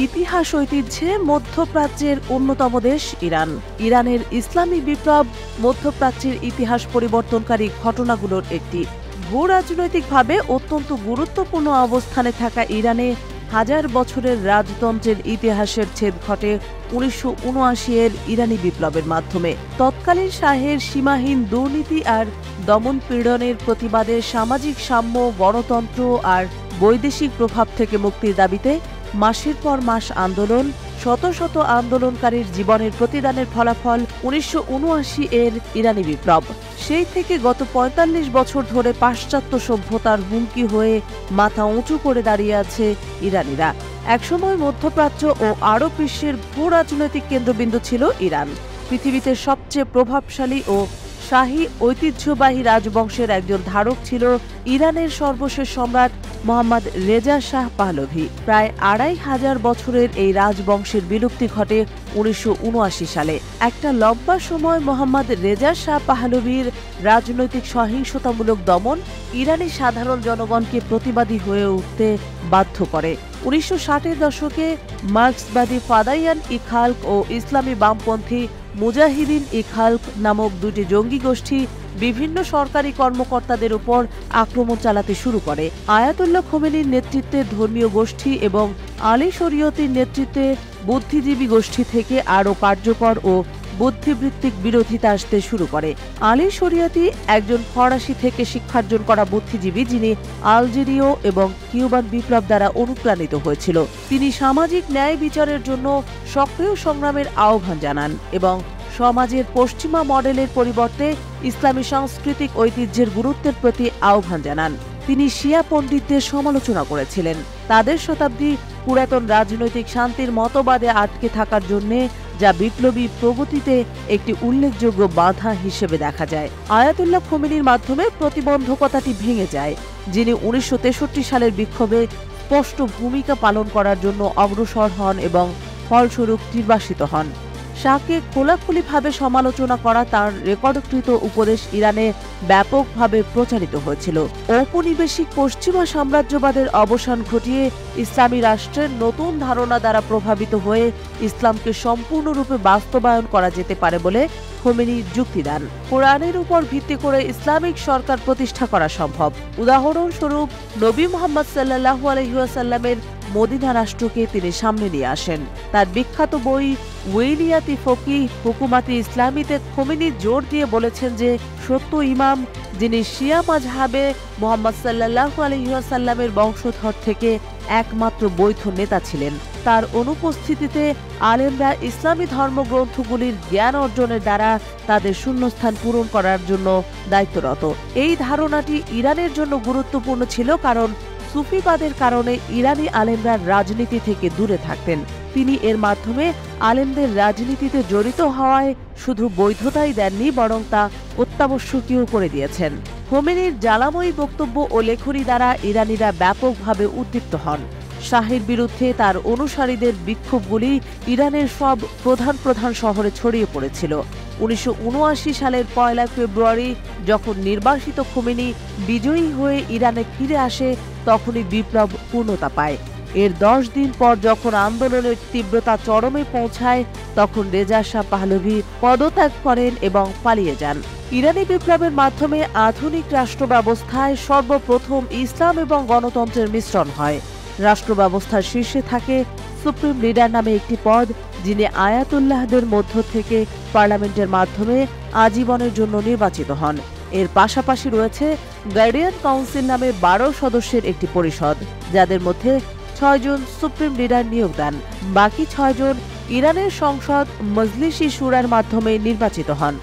ইতিহাস ঐতিহ্যে মধ্যপ্রাচ্যের অন্যতম দেশ ইরান। ইরানের ইসলামী বিপ্লব মধ্যপ্রাচ্যের ইতিহাস পরিবর্তনকারী ঘটনাগুলোর একটি। ভূরাজনৈতিকভাবে অত্যন্ত গুরুত্বপূর্ণ অবস্থানে থাকা ইরানে হাজার বছরের রাজতন্ত্রের ইতিহাসের ছেদ ঘটে ১৯৭৯-এর ইরানি বিপ্লবের মাধ্যমে। তৎকালীন শাহের সীমাহীন দুর্নীতি আর দমনপীড়নের প্রতিবাদে সামাজিক সাম্য, গণতন্ত্র আর বৈদেশিক প্রভাব থেকে মুক্তির দাবিতে মাসের পর মাস আন্দোলন, শত শত আন্দোলনকারীর জীবনের প্রতিদানের ফলাফল ১৯৭৯-এর ইরানি বিপ্লব। সেই থেকে গত ৪৫ বছর ধরে পাশ্চাত্য সভ্যতার হুমকি হয়ে মাথা উঁচু করে দাঁড়িয়ে আছে ইরানিরা। একসময় মধ্যপ্রাচ্য ও আরব বিশ্বের ভূ রাজনৈতিক কেন্দ্রবিন্দু ছিল ইরান। পৃথিবীতে সবচেয়ে প্রভাবশালী ও শাহী ঐতিহ্যবাহী রাজবংশের একজন ধারক ছিল ইরানের সর্বশেষ সম্রাট মোহাম্মদ রেজা শাহ পাহলভি। প্রায় ২৫০০ বছরের এই রাজবংশের বিলুপ্তি ঘটে ১৯৭৯ সালে। একটা লম্বা সময় মোহাম্মদ রেজা শাহ পাহলভির রাজনৈতিক সহিংসতামূলক দমন ইরানি সাধারণ জনগণকে প্রতিবাদী হয়ে উঠতে বাধ্য করে। ১৯৬০-এর দশকে মার্ক্সবাদী ফাদাইয়ান ই খালক ও ইসলামী বামপন্থী মুজাহিদিন ই খালক নামক দুটি জঙ্গি গোষ্ঠী বিভিন্ন সরকারি কর্মকর্তাদের উপর আক্রমণ চালাতে শুরু করে। আয়াতুল্লাহ খোমেনির নেতৃত্বে ধর্মীয় গোষ্ঠী এবং আলী শরীয়তির নেতৃত্বে বুদ্ধিজীবী গোষ্ঠী থেকে আরও কার্যকর ও বুদ্ধিবৃত্তিক বিরোধিতা আসতে শুরু করে। আলী শরীয়তি একজন ফরাসি থেকে শিক্ষার্জন করা বুদ্ধিজীবী, যিনি আলজেরীয় এবং কিউবান বিপ্লব দ্বারা অনুপ্রাণিত হয়েছিল। তিনি সামাজিক ন্যায় বিচারের জন্য সক্রিয় সংগ্রামের আহ্বান জানান এবং সমাজের পশ্চিমা মডেলের পরিবর্তে ইসলামী সাংস্কৃতিক ঐতিহ্যের গুরুত্বের প্রতি আহ্বান জানান। তিনি শিয়া পণ্ডিতদের সমালোচনা করেছিলেন, তাদের শতাব্দী পুরাতন রাজনৈতিক শান্তির মতবাদে আটকে থাকার জন্য যা বিপ্লবী প্রগতিতে একটি উল্লেখযোগ্য বাধা হিসেবে দেখা যায়। আয়াতুল্লাহ খোমেনির মাধ্যমে প্রতিবন্ধকতাটি ভেঙে যায়, যিনি ১৯৬৩ সালের বিক্ষোভে স্পষ্ট ভূমিকা পালন করার জন্য অগ্রসর হন এবং ফলস্বরূপ নির্বাসিত হন। শাহকে খোলাখুলিভাবে সমালোচনা করা তার রেকর্ডকৃত উপদেশ ইরানে ব্যাপকভাবে প্রচারিত হয়েছিল। ঔপনিবেশিক পশ্চিমা সাম্রাজ্যবাদের অবসান ঘটিয়ে ইসলামী রাষ্ট্রের নতুন ধারণা দ্বারা প্রভাবিত হয়ে ইসলামকে সম্পূর্ণরূপে বাস্তবায়ন করা যেতে পারে বলে খোমেনি যুক্তি দেন। কোরআনের উপর ভিত্তি করে ইসলামিক সরকার প্রতিষ্ঠা করা সম্ভব। উদাহরণস্বরূপ নবী মুহাম্মদ সাল্লাল্লাহু আলাইহি ওয়াসাল্লামের মদিনা রাষ্ট্রকে তিনি সামনে নিয়ে আসেন। তার বিখ্যাত বই ওয়েলিয়াতি ফকিহ হুকুমাতি ইসলামীতে খোমেনি জোর দিয়ে বলেছেন যে সত্য ইমাম, যিনি শিয়া মাযহাবে মুহাম্মদ সাল্লাল্লাহু আলাইহি ওয়াসাল্লামের বংশধর থেকে একমাত্র বৈধ নেতা ছিলেন, তার অনুপস্থিতিতে আলেমরা ইসলামী ধর্মগ্রন্থগুলির জ্ঞান অর্জনের দ্বারা তাদের শূন্যস্থান পূরণ করার জন্য দায়িত্বরত। এই ধারণাটি ইরানের জন্য গুরুত্বপূর্ণ ছিল, কারণ সুফিবাদের কারণে ইরানি আলেমরা রাজনীতি থেকে দূরে থাকতেন। তিনি এর মাধ্যমে আলেমদের রাজনীতিতে জড়িত হওয়ায় শুধু বৈধতাই দেননি, বরং তা অত্যাবশ্যকীয় করে দিয়েছেন। খোমেনির জ্বালাময়ী বক্তব্য ও লেখনী দ্বারা ইরানিরা ব্যাপকভাবে উদ্দীপ্ত হন। শাহের বিরুদ্ধে তার অনুসারীদের বিক্ষোভগুলি ইরানের সব প্রধান প্রধান শহরে ছড়িয়ে পড়েছিল। ১৯৭৯ সালের ১ ফেব্রুয়ারি যখন নির্বাসিত খোমেনি বিজয়ী হয়ে ইরানে ফিরে আসে, তখনই বিপ্লব পূর্ণতা পায়। এর ১০ দিন পর যখন আন্দোলনের তীব্রতা চরমে পৌঁছায়, তখন রেজা শাহ পাহলভি পদত্যাগ করেন এবং পালিয়ে যান। ইরানি বিপ্লবের মাধ্যমে আধুনিক রাষ্ট্র ব্যবস্থায় সর্বপ্রথম ইসলাম এবং গণতন্ত্রের মিশ্রণ হয়। রাষ্ট্র ব্যবস্থার শীর্ষে থাকে সুপ্রিম লিডার নামে একটি পদ, যিনি আয়াতুল্লাহদের মধ্য থেকে পার্লামেন্টের মাধ্যমে আজীবনের জন্য নির্বাচিত হন। এর পাশাপাশি রয়েছে গার্ডিয়ান কাউন্সিল নামে ১২ সদস্যের একটি পরিষদ, যাদের মধ্যে ৬ জন সুপ্রিম লিডার নিয়োগ দেন। বাকি ৬ জন ইরানের সংসদ মজলিস-ই শুরার মাধ্যমে নির্বাচিত হন।